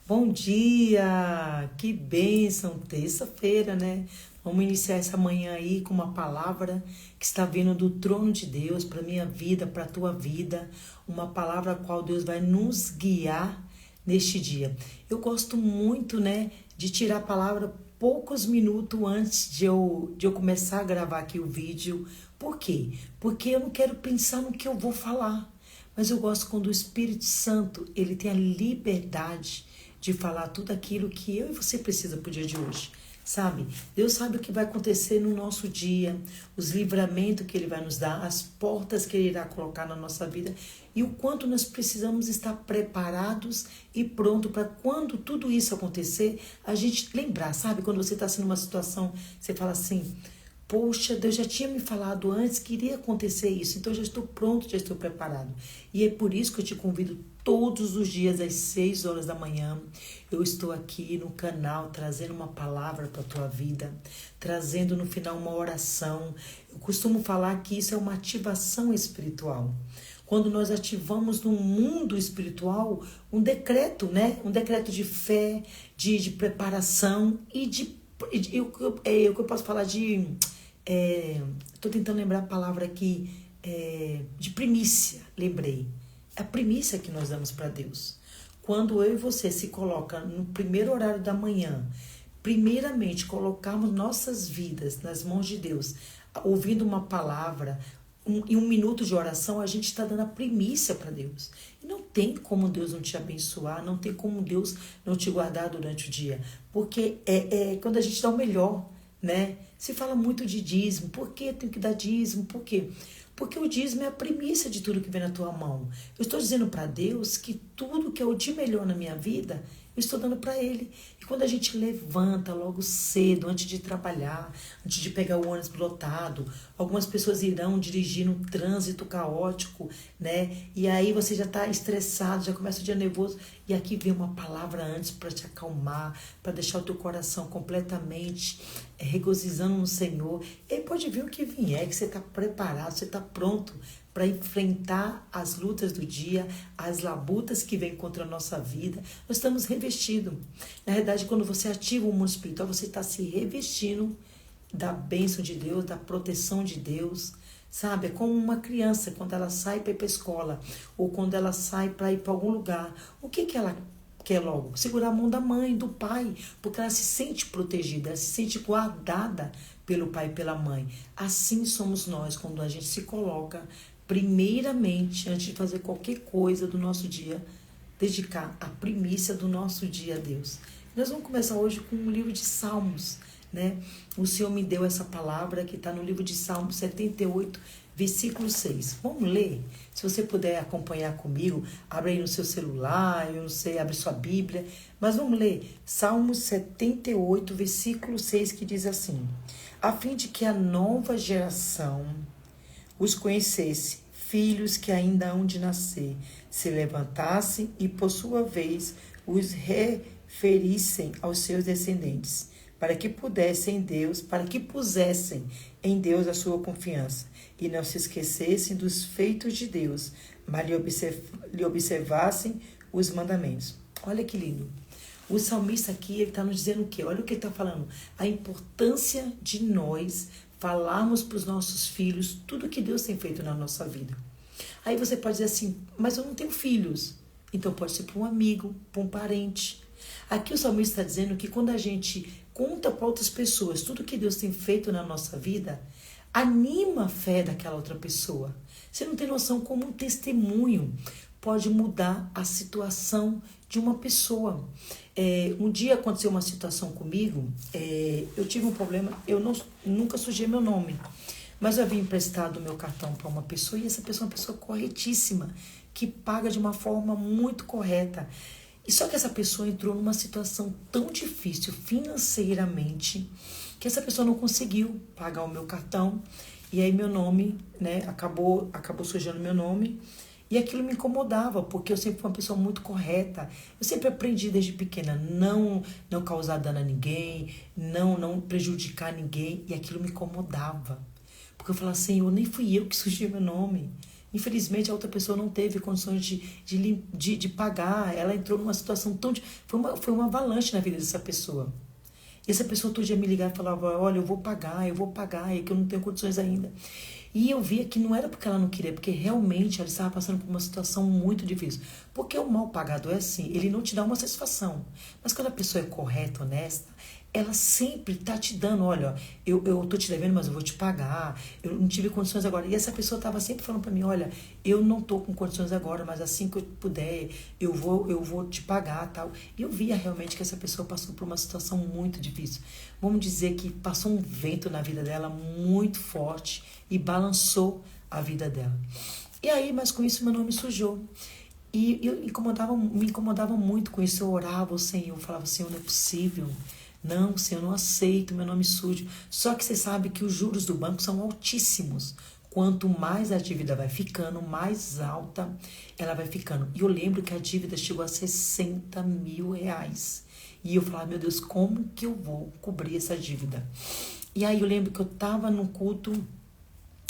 Bom dia! Que bênção! Terça-feira, né? Vamos iniciar essa manhã aí com uma palavra que está vindo do trono de Deus para minha vida, para a tua vida. Uma palavra a qual Deus vai nos guiar neste dia. Eu gosto muito, né, de tirar a palavra poucos minutos antes de eu começar a gravar aqui o vídeo. Por quê? Porque eu não quero pensar no que eu vou falar. Mas eu gosto quando o Espírito Santo, ele tem a liberdade de falar tudo aquilo que eu e você precisa pro dia de hoje, sabe? Deus sabe o que vai acontecer no nosso dia, os livramentos que Ele vai nos dar, as portas que Ele irá colocar na nossa vida e o quanto nós precisamos estar preparados e pronto para quando tudo isso acontecer, a gente lembrar, sabe? Quando você está assim numa situação, você fala assim: poxa, Deus já tinha me falado antes que iria acontecer isso, então já estou pronto, já estou preparado. E é por isso que eu te convido todos os dias às 6 horas da manhã. Eu estou aqui no canal trazendo uma palavra para a tua vida, trazendo no final uma oração. Eu costumo falar que isso é uma ativação espiritual. Quando nós ativamos no mundo espiritual um decreto, né? Um decreto de fé, de preparação e o que eu posso falar de... Estou tentando lembrar a palavra aqui, de primícia, lembrei. É a primícia que nós damos para Deus. Quando eu e você se coloca no primeiro horário da manhã, primeiramente colocarmos nossas vidas nas mãos de Deus, ouvindo uma palavra, em um minuto de oração, a gente está dando a primícia para Deus. E não tem como Deus não te abençoar, não tem como Deus não te guardar durante o dia. Porque é quando a gente dá o melhor, né? Se fala muito de dízimo. Por que tem que dar dízimo? Por quê? Porque o dízimo é a primícia de tudo que vem na tua mão. Eu estou dizendo para Deus que tudo que é o de melhor na minha vida, eu estou dando para Ele. E quando a gente levanta logo cedo, antes de trabalhar, antes de pegar o ônibus lotado, algumas pessoas irão dirigir no trânsito caótico, né? E aí você já está estressado, já começa o dia nervoso. E aqui vem uma palavra antes para te acalmar, para deixar o teu coração completamente regozijando no Senhor. E pode vir o que vier, que você está preparado, você está pronto para enfrentar as lutas do dia, as labutas que vêm contra a nossa vida. Nós estamos revestidos. Na verdade, quando você ativa o mundo espiritual, você está se revestindo da bênção de Deus, da proteção de Deus. Sabe? É como uma criança, quando ela sai para ir para a escola, ou quando ela sai para ir para algum lugar. O que ela quer logo? Segurar a mão da mãe, do pai, porque ela se sente protegida, ela se sente guardada pelo pai e pela mãe. Assim somos nós, quando a gente se coloca primeiramente, antes de fazer qualquer coisa do nosso dia, dedicar a primícia do nosso dia a Deus. Nós vamos começar hoje com o livro de Salmos, né? O Senhor me deu essa palavra que está no livro de Salmos 78, versículo 6. Vamos ler? Se você puder acompanhar comigo, abre aí no seu celular, eu não sei, abre sua Bíblia, mas vamos ler Salmos 78, versículo 6, que diz assim: a fim de que a nova geração os conhecesse, filhos que ainda hão de nascer, se levantassem e, por sua vez, os referissem aos seus descendentes, para que pusessem em Deus a sua confiança, e não se esquecessem dos feitos de Deus, mas lhe observassem os mandamentos. Olha que lindo. O salmista aqui, ele está nos dizendo o quê? Olha o que ele está falando. A importância de nós falarmos para os nossos filhos tudo que Deus tem feito na nossa vida. Aí você pode dizer assim: mas eu não tenho filhos. Então pode ser para um amigo, para um parente. Aqui o salmista está dizendo que quando a gente conta para outras pessoas tudo que Deus tem feito na nossa vida, anima a fé daquela outra pessoa. Você não tem noção como um testemunho pode mudar a situação de uma pessoa. Um dia aconteceu uma situação comigo, eu tive um problema, nunca sujei meu nome, mas eu havia emprestado o meu cartão para uma pessoa, e essa pessoa é uma pessoa corretíssima, que paga de uma forma muito correta. E só que essa pessoa entrou numa situação tão difícil financeiramente, que essa pessoa não conseguiu pagar o meu cartão, e aí meu nome, né, acabou sujando meu nome. E aquilo me incomodava, porque eu sempre fui uma pessoa muito correta. Eu sempre aprendi desde pequena não causar dano a ninguém, não prejudicar ninguém. E aquilo me incomodava. Porque eu falava: Senhor, nem fui eu que sujei meu nome. Infelizmente, a outra pessoa não teve condições de pagar. Ela entrou numa situação tão... Foi uma avalanche na vida dessa pessoa. E essa pessoa todo dia me ligava e falava, olha, eu vou pagar, é que eu não tenho condições ainda. E eu via que não era porque ela não queria, porque realmente ela estava passando por uma situação muito difícil. Porque o mal pagado é assim, ele não te dá uma satisfação. Mas quando a pessoa é correta, honesta, ela sempre tá te dando, olha, eu tô te devendo, mas eu vou te pagar, eu não tive condições agora. E essa pessoa estava sempre falando para mim, olha, eu não tô com condições agora, mas assim que eu puder, eu vou te pagar, tal. E eu via realmente que essa pessoa passou por uma situação muito difícil. Vamos dizer que passou um vento na vida dela muito forte e balançou a vida dela. E aí, mas com isso meu nome sujou. E eu me incomodava muito com isso. Eu orava ao Senhor, eu falava, Senhor, não é possível. Não, Senhor, eu não aceito meu nome sujo. Só que você sabe que os juros do banco são altíssimos. Quanto mais a dívida vai ficando, mais alta ela vai ficando. E eu lembro que a dívida chegou a 60 mil reais. E eu falava, meu Deus, como que eu vou cobrir essa dívida? E aí eu lembro que eu estava num culto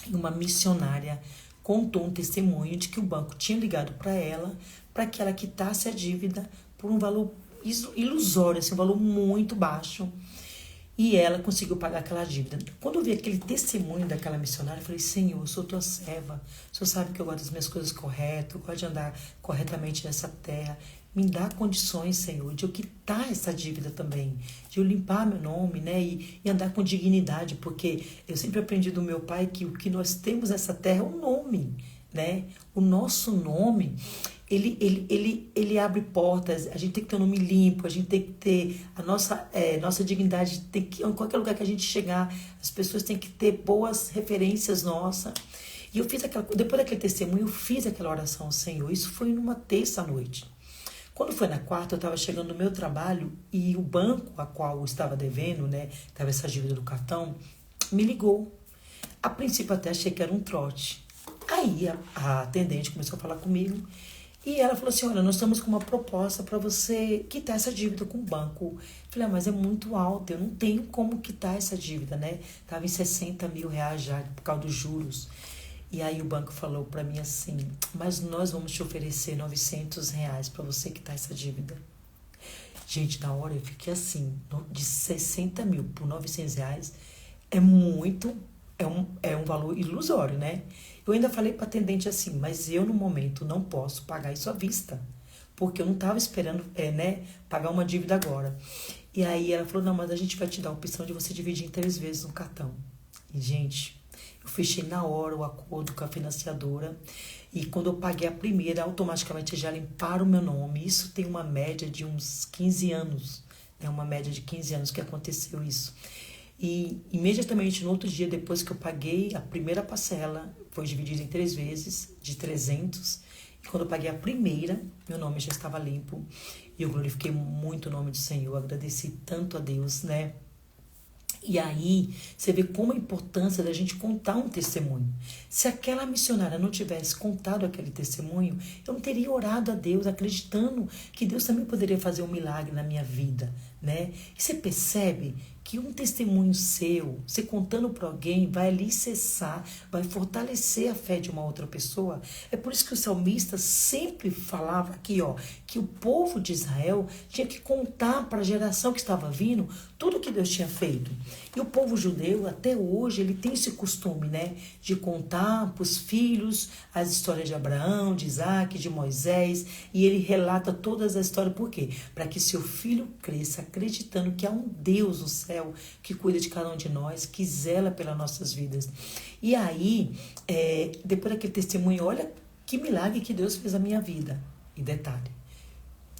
e uma missionária contou um testemunho de que o banco tinha ligado para que ela quitasse a dívida por um valor ilusório, assim, um valor muito baixo. E ela conseguiu pagar aquela dívida. Quando eu vi aquele testemunho daquela missionária, eu falei, Senhor, eu sou tua serva. O Senhor sabe que eu gosto das minhas coisas corretas, eu gosto de andar corretamente nessa terra. Me dá condições, Senhor, de eu quitar essa dívida também, de eu limpar meu nome, né, e andar com dignidade, porque eu sempre aprendi do meu pai que o que nós temos nessa terra é o nome, né? O nosso nome, ele abre portas. A gente tem que ter um nome limpo, a gente tem que ter a nossa dignidade, tem que, em qualquer lugar que a gente chegar, as pessoas têm que ter boas referências nossas. E eu fiz depois daquele testemunho, eu fiz aquela oração ao Senhor. Isso foi numa terça-noite. Quando foi na quarta, eu estava chegando no meu trabalho e o banco a qual eu estava devendo, né, estava essa dívida do cartão, me ligou. A princípio até achei que era um trote. Aí a atendente começou a falar comigo e ela falou assim, olha, nós estamos com uma proposta para você quitar essa dívida com o banco. Eu falei, mas é muito alto, eu não tenho como quitar essa dívida, né? Estava em 60 mil reais já por causa dos juros. E aí o banco falou para mim assim, mas nós vamos te oferecer 900 reais para você quitar essa dívida. Gente, na hora eu fiquei assim, de 60 mil por 900 reais é muito, é um valor ilusório, né? Eu ainda falei para atendente assim, mas eu no momento não posso pagar isso à vista, porque eu não estava esperando, né, pagar uma dívida agora. E aí ela falou, não, mas a gente vai te dar a opção de você dividir em 3 vezes no cartão. E, gente, eu fechei na hora o acordo com a financiadora e quando eu paguei a primeira, automaticamente já limparam o meu nome. Isso tem uma média de uns 15 anos, né? Uma média de 15 anos que aconteceu isso. E imediatamente no outro dia, depois que eu paguei a primeira parcela, foi dividida em 3 vezes, de 300. E quando eu paguei a primeira, meu nome já estava limpo. E eu glorifiquei muito o nome do Senhor, agradeci tanto a Deus, né? E aí, você vê como a importância da gente contar um testemunho. Se aquela missionária não tivesse contado aquele testemunho, eu não teria orado a Deus, acreditando que Deus também poderia fazer um milagre na minha vida, né? E você percebe que um testemunho seu, você contando para alguém, vai alicerçar, vai fortalecer a fé de uma outra pessoa. É por isso que o salmista sempre falava aqui, ó, que o povo de Israel tinha que contar para a geração que estava vindo tudo que Deus tinha feito. E o povo judeu, até hoje, ele tem esse costume, né, de contar para os filhos as histórias de Abraão, de Isaac, de Moisés, e ele relata todas as histórias. Por quê? Para que seu filho cresça acreditando que há um Deus no céu que cuida de cada um de nós, que zela pelas nossas vidas. E aí, depois daquele testemunho, olha que milagre que Deus fez na minha vida. E detalhe,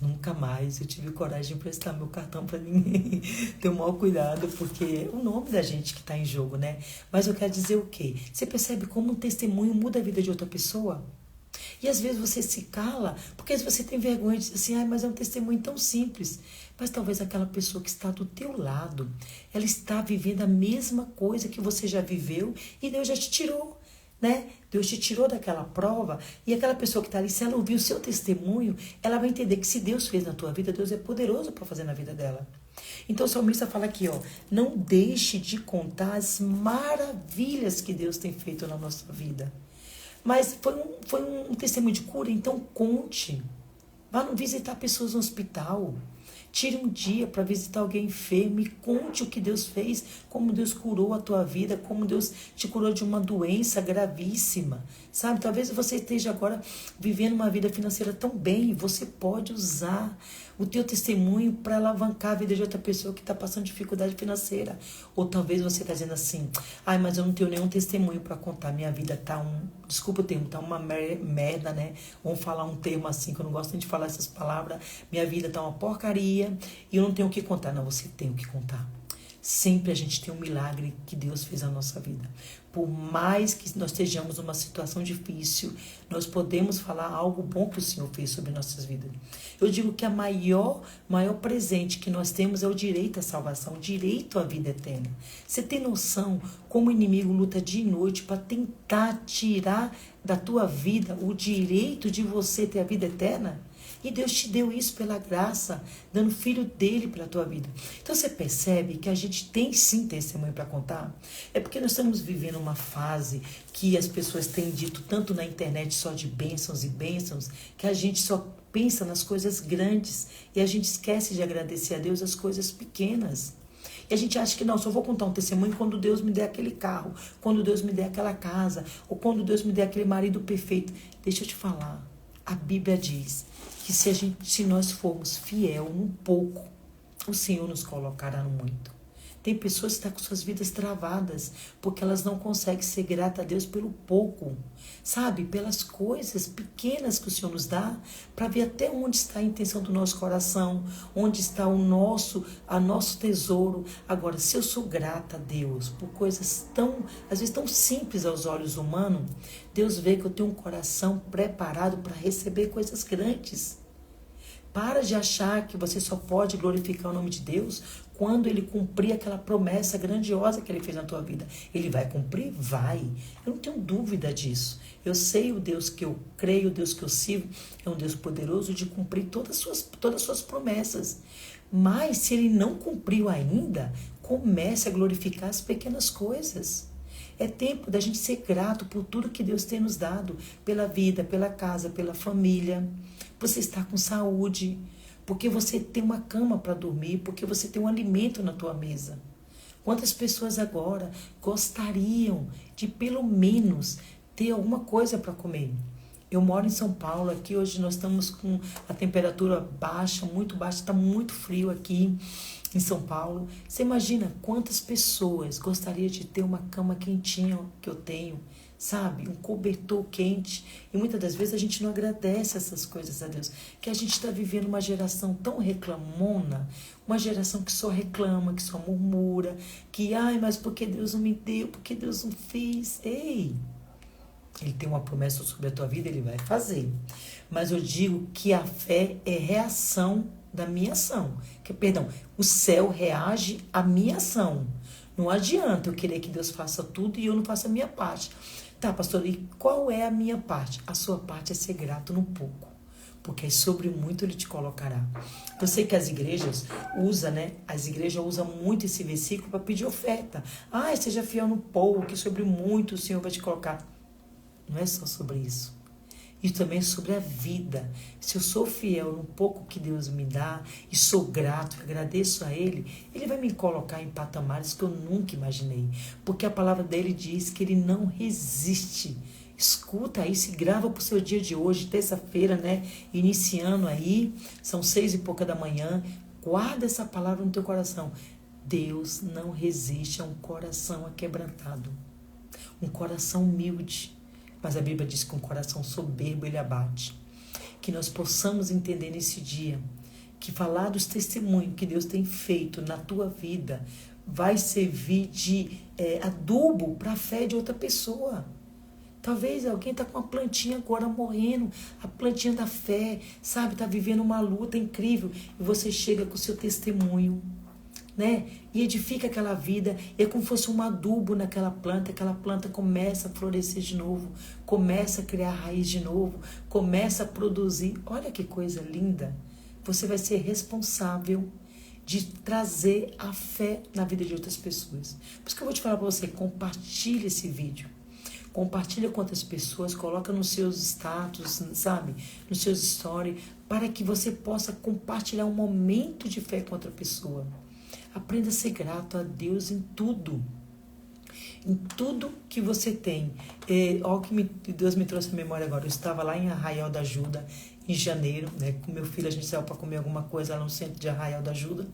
nunca mais eu tive coragem de emprestar meu cartão para ninguém. Ter o maior cuidado, porque é o nome da gente que está em jogo, né? Mas eu quero dizer o quê? Você percebe como um testemunho muda a vida de outra pessoa? E às vezes você se cala, porque às vezes você tem vergonha de dizer assim, mas é um testemunho tão simples. Mas talvez aquela pessoa que está do teu lado, ela está vivendo a mesma coisa que você já viveu e Deus já te tirou, né? Deus te tirou daquela prova e aquela pessoa que está ali, se ela ouvir o seu testemunho, ela vai entender que se Deus fez na tua vida, Deus é poderoso para fazer na vida dela. Então o salmista fala aqui, ó, não deixe de contar as maravilhas que Deus tem feito na nossa vida. Mas foi um testemunho de cura, então conte. Vá não visitar pessoas no hospital. Tire um dia para visitar alguém enfermo e conte o que Deus fez, como Deus curou a tua vida, como Deus te curou de uma doença gravíssima. Sabe, talvez você esteja agora vivendo uma vida financeira tão bem, você pode usar o teu testemunho para alavancar a vida de outra pessoa que está passando dificuldade financeira. Ou talvez você está dizendo assim, ai, mas eu não tenho nenhum testemunho para contar, minha vida tá desculpa o termo, tá uma merda, né? Vamos falar um termo assim, que eu não gosto nem de falar essas palavras, minha vida tá uma porcaria e eu não tenho o que contar. Não, você tem o que contar. Sempre a gente tem um milagre que Deus fez na nossa vida. Por mais que nós estejamos numa situação difícil, nós podemos falar algo bom que o Senhor fez sobre nossas vidas. Eu digo que a maior presente que nós temos é o direito à salvação, o direito à vida eterna. Você tem noção como o inimigo luta dia e noite para tentar tirar da tua vida o direito de você ter a vida eterna? E Deus te deu isso pela graça, dando o filho dele pela tua vida. Então você percebe que a gente tem sim testemunho para contar? É porque nós estamos vivendo uma fase que as pessoas têm dito tanto na internet só de bênçãos e bênçãos, que a gente só pensa nas coisas grandes e a gente esquece de agradecer a Deus as coisas pequenas. E a gente acha que não, só vou contar um testemunho quando Deus me der aquele carro, quando Deus me der aquela casa, ou quando Deus me der aquele marido perfeito. Deixa eu te falar, a Bíblia diz que se nós formos fiel um pouco, o Senhor nos colocará no muito. Tem pessoas que estão com suas vidas travadas, porque elas não conseguem ser gratas a Deus pelo pouco, sabe? Pelas coisas pequenas que o Senhor nos dá, para ver até onde está a intenção do nosso coração, onde está a nosso tesouro. Agora, se eu sou grata a Deus por coisas às vezes tão simples aos olhos humanos, Deus vê que eu tenho um coração preparado para receber coisas grandes. Para de achar que você só pode glorificar o nome de Deus quando Ele cumprir aquela promessa grandiosa que Ele fez na tua vida. Ele vai cumprir? Vai. Eu não tenho dúvida disso. Eu sei o Deus que eu creio, o Deus que eu sirvo, é um Deus poderoso de cumprir todas as suas promessas. Mas se Ele não cumpriu ainda, comece a glorificar as pequenas coisas. É tempo da gente ser grato por tudo que Deus tem nos dado, pela vida, pela casa, pela família. Você está com saúde, porque você tem uma cama para dormir, porque você tem um alimento na tua mesa. Quantas pessoas agora gostariam de pelo menos ter alguma coisa para comer? Eu moro em São Paulo, aqui hoje nós estamos com a temperatura baixa, muito baixa, está muito frio aqui em São Paulo. Você imagina quantas pessoas gostariam de ter uma cama quentinha que eu tenho, sabe? Um cobertor quente. E muitas das vezes a gente não agradece essas coisas a Deus. Que a gente está vivendo uma geração tão reclamona, uma geração que só reclama, que só murmura, que, ai, mas por que Deus não me deu? Por que Deus não fez? Ei! Ele tem uma promessa sobre a tua vida, Ele vai fazer. Mas eu digo que a fé é reação da minha ação. O céu reage à minha ação. Não adianta eu querer que Deus faça tudo e eu não faça a minha parte. Tá, pastor, e qual é a minha parte? A sua parte é ser grato no pouco. Porque sobre muito Ele te colocará. Eu sei que as igrejas usam muito esse versículo para pedir oferta. Ah, seja fiel no pouco, que sobre muito o Senhor vai te colocar. Não é só sobre isso. E também sobre a vida. Se eu sou fiel no pouco que Deus me dá e sou grato, agradeço a Ele, Ele vai me colocar em patamares que eu nunca imaginei. Porque a palavra dele diz que Ele não resiste. Escuta aí, se grava para o seu dia de hoje, terça-feira, né? Iniciando aí, são 6:pouca da manhã. Guarda essa palavra no teu coração. Deus não resiste a um coração aquebrantado. Um coração humilde. Mas a Bíblia diz que um coração soberbo Ele abate. Que nós possamos entender nesse dia que falar dos testemunhos que Deus tem feito na tua vida vai servir de adubo para a fé de outra pessoa. Talvez alguém está com uma plantinha agora morrendo, a plantinha da fé, sabe? Está vivendo uma luta incrível e você chega com o seu testemunho, né? E edifica aquela vida, e é como se fosse um adubo naquela planta, aquela planta começa a florescer de novo, começa a criar raiz de novo, começa a produzir. Olha que coisa linda! Você vai ser responsável de trazer a fé na vida de outras pessoas. Por isso que eu vou te falar para você, compartilhe esse vídeo. compartilha com outras pessoas, coloca nos seus status, sabe? Nos seus stories, para que você possa compartilhar um momento de fé com outra pessoa. Aprenda a ser grato a Deus em tudo. Em tudo que você tem. Olha o que Deus me trouxe à memória agora. Eu estava lá em Arraial da Ajuda, em janeiro, né? Com meu filho, a gente saiu para comer alguma coisa lá no centro de Arraial da Ajuda.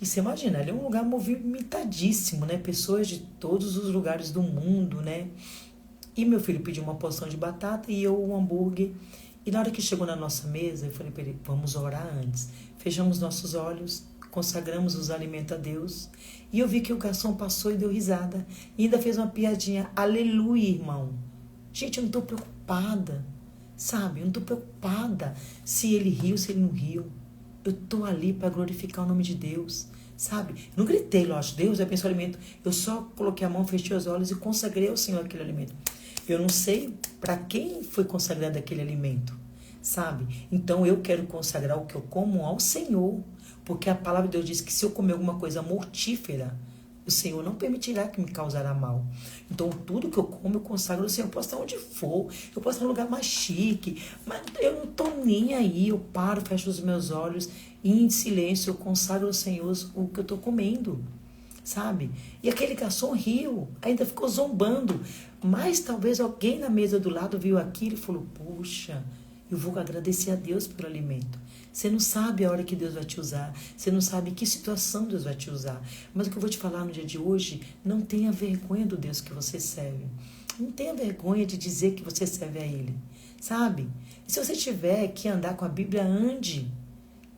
E você imagina, ali é um lugar movimentadíssimo, né? Pessoas de todos os lugares do mundo, né? E meu filho pediu uma porção de batata e eu um hambúrguer. E na hora que chegou na nossa mesa, eu falei para ele, vamos orar antes. Fechamos nossos olhos, consagramos os alimentos a Deus. E eu vi que o garçom passou e deu risada. E ainda fez uma piadinha. Aleluia, irmão. Gente, eu não estou preocupada. Sabe? Eu não estou preocupada se ele riu, se ele não riu. Eu estou ali para glorificar o nome de Deus. Sabe? Não gritei, lógico. Deus é o alimento. Eu só coloquei a mão, fechei os olhos e consagrei ao Senhor aquele alimento. Eu não sei para quem foi consagrado aquele alimento. Sabe? Então eu quero consagrar o que eu como ao Senhor. Porque a palavra de Deus diz que se eu comer alguma coisa mortífera, o Senhor não permitirá que me causará mal. Então, tudo que eu como, eu consagro ao Senhor. Eu posso estar onde for, eu posso estar num lugar mais chique, mas eu não estou nem aí. Eu paro, fecho os meus olhos e em silêncio eu consagro ao Senhor o que eu estou comendo, sabe? E aquele garçom riu, ainda ficou zombando. Mas talvez alguém na mesa do lado viu aquilo e falou, puxa, eu vou agradecer a Deus pelo alimento. Você não sabe a hora que Deus vai te usar. Você não sabe em que situação Deus vai te usar. Mas o que eu vou te falar no dia de hoje, não tenha vergonha do Deus que você serve. Não tenha vergonha de dizer que você serve a Ele. Sabe? E se você tiver que andar com a Bíblia, ande.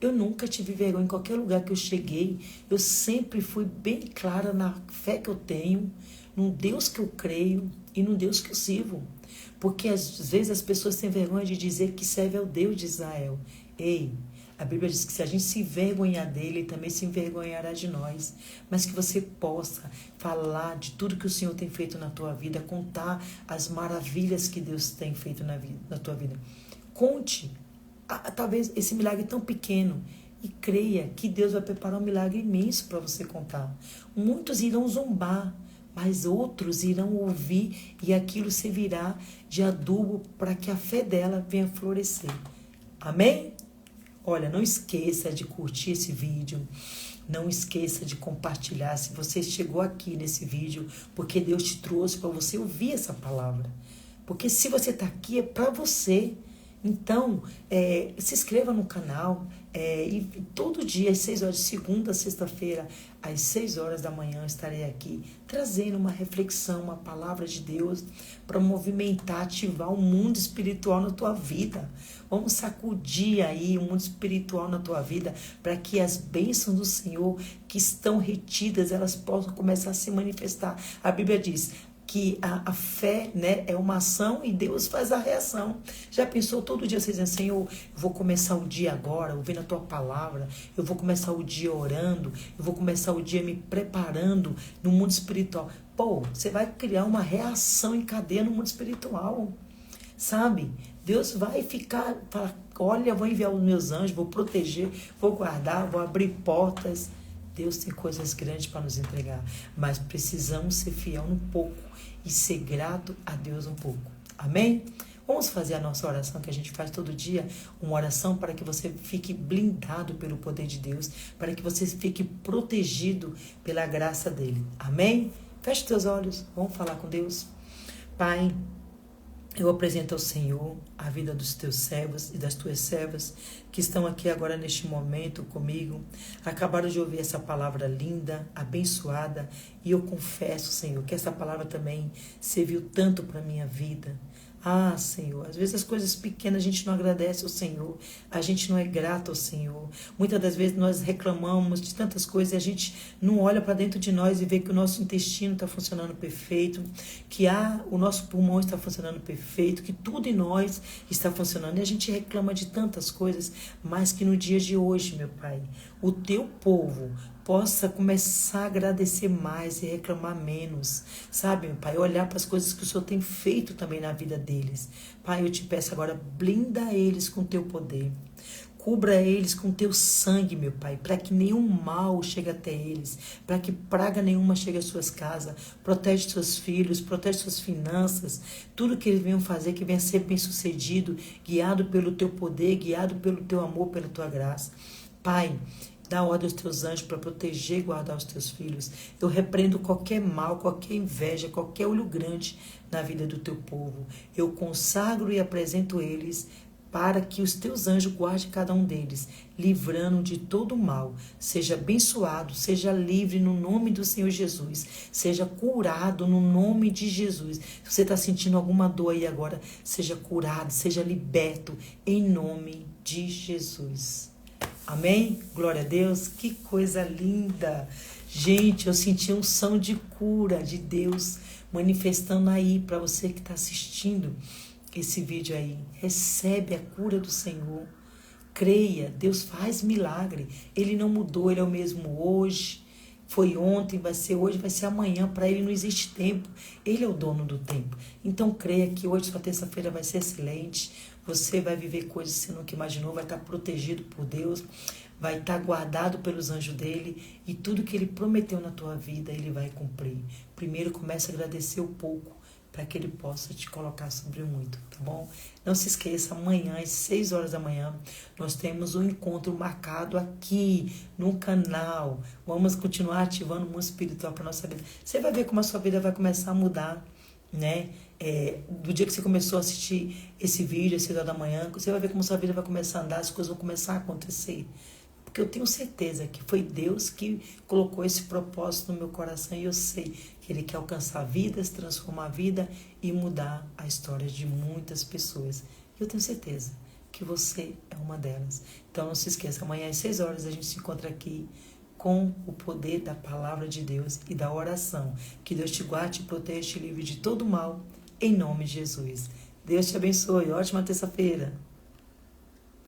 Eu nunca tive vergonha em qualquer lugar que eu cheguei. Eu sempre fui bem clara na fé que eu tenho, num Deus que eu creio e num Deus que eu sirvo. Porque às vezes as pessoas têm vergonha de dizer que serve ao Deus de Israel. Ei, a Bíblia diz que se a gente se envergonhar dele, ele também se envergonhará de nós. Mas que você possa falar de tudo que o Senhor tem feito na tua vida, contar as maravilhas que Deus tem feito na tua vida. Conte, talvez esse milagre tão pequeno, e creia que Deus vai preparar um milagre imenso para você contar. Muitos irão zombar, mas outros irão ouvir e aquilo servirá de adubo para que a fé dela venha florescer. Amém? Olha, não esqueça de curtir esse vídeo, não esqueça de compartilhar se você chegou aqui nesse vídeo, porque Deus te trouxe para você ouvir essa palavra. Porque se você está aqui é para você. Então, se inscreva no canal e todo dia às 6 horas, de segunda a sexta-feira, às 6 horas da manhã, estarei aqui trazendo uma reflexão, uma palavra de Deus para movimentar, ativar o mundo espiritual na tua vida. Vamos sacudir aí o mundo espiritual na tua vida para que as bênçãos do Senhor que estão retidas, elas possam começar a se manifestar. A Bíblia diz que a fé, né, é uma ação e Deus faz a reação. Já pensou todo dia você dizendo, Senhor, eu vou começar o dia agora, ouvindo a tua palavra, eu vou começar o dia orando, eu vou começar o dia me preparando no mundo espiritual. Pô, você vai criar uma reação em cadeia no mundo espiritual, sabe? Deus vai falar, olha, vou enviar os meus anjos, vou proteger, vou guardar, vou abrir portas. Deus tem coisas grandes para nos entregar, mas precisamos ser fiel um pouco e ser grato a Deus um pouco. Amém? Vamos fazer a nossa oração que a gente faz todo dia, uma oração para que você fique blindado pelo poder de Deus, para que você fique protegido pela graça dele. Amém? Feche teus olhos, vamos falar com Deus. Pai, eu apresento ao Senhor a vida dos teus servos e das tuas servas que estão aqui agora neste momento comigo. Acabaram de ouvir essa palavra linda, abençoada, e eu confesso, Senhor, que essa palavra também serviu tanto para a minha vida. Ah, Senhor, às vezes as coisas pequenas a gente não agradece ao Senhor, a gente não é grato ao Senhor. Muitas das vezes nós reclamamos de tantas coisas e a gente não olha para dentro de nós e vê que o nosso intestino está funcionando perfeito, que o nosso pulmão está funcionando perfeito, que tudo em nós está funcionando. E a gente reclama de tantas coisas, mas que no dia de hoje, meu Pai, o teu povo possa começar a agradecer mais e reclamar menos, sabe, meu Pai? Olhar para as coisas que o Senhor tem feito também na vida deles. Pai, eu te peço agora, blinda eles com o teu poder. Cubra eles com teu sangue, meu Pai, para que nenhum mal chegue até eles, para que praga nenhuma chegue às suas casas. Protege seus filhos, protege suas finanças, tudo que eles venham fazer, que venha ser bem sucedido, guiado pelo teu poder, guiado pelo teu amor, pela tua graça. Pai, dá ordem aos teus anjos para proteger e guardar os teus filhos. Eu repreendo qualquer mal, qualquer inveja, qualquer olho grande na vida do teu povo. Eu consagro e apresento eles para que os teus anjos guardem cada um deles, livrando de todo mal. Seja abençoado, seja livre no nome do Senhor Jesus. Seja curado no nome de Jesus. Se você está sentindo alguma dor aí agora, seja curado, seja liberto em nome de Jesus. Amém? Glória a Deus. Que coisa linda. Gente, eu senti um som de cura de Deus manifestando aí para você que está assistindo esse vídeo aí. Recebe a cura do Senhor. Creia, Deus faz milagre. Ele não mudou, Ele é o mesmo hoje. Foi ontem, vai ser hoje, vai ser amanhã. Para Ele não existe tempo. Ele é o dono do tempo. Então creia que hoje, sua terça-feira, vai ser excelente. Você vai viver coisas que você nunca imaginou, vai estar protegido por Deus, vai estar guardado pelos anjos dele e tudo que Ele prometeu na tua vida, Ele vai cumprir. Primeiro, comece a agradecer o pouco para que Ele possa te colocar sobre o muito, tá bom? Não se esqueça, amanhã às 6 horas da manhã, nós temos um encontro marcado aqui no canal. Vamos continuar ativando o mundo espiritual para a nossa vida. Você vai ver como a sua vida vai começar a mudar, né? Do dia que você começou a assistir esse vídeo às 6 horas da manhã, você vai ver como sua vida vai começar a andar, as coisas vão começar a acontecer. Porque eu tenho certeza que foi Deus que colocou esse propósito no meu coração e eu sei que Ele quer alcançar vidas, transformar a vida e mudar a história de muitas pessoas. E eu tenho certeza que você é uma delas. Então não se esqueça, amanhã às 6 horas a gente se encontra aqui com o poder da palavra de Deus e da oração. Que Deus te guarde, te proteja, te livre de todo mal, em nome de Jesus. Deus te abençoe. Ótima terça-feira.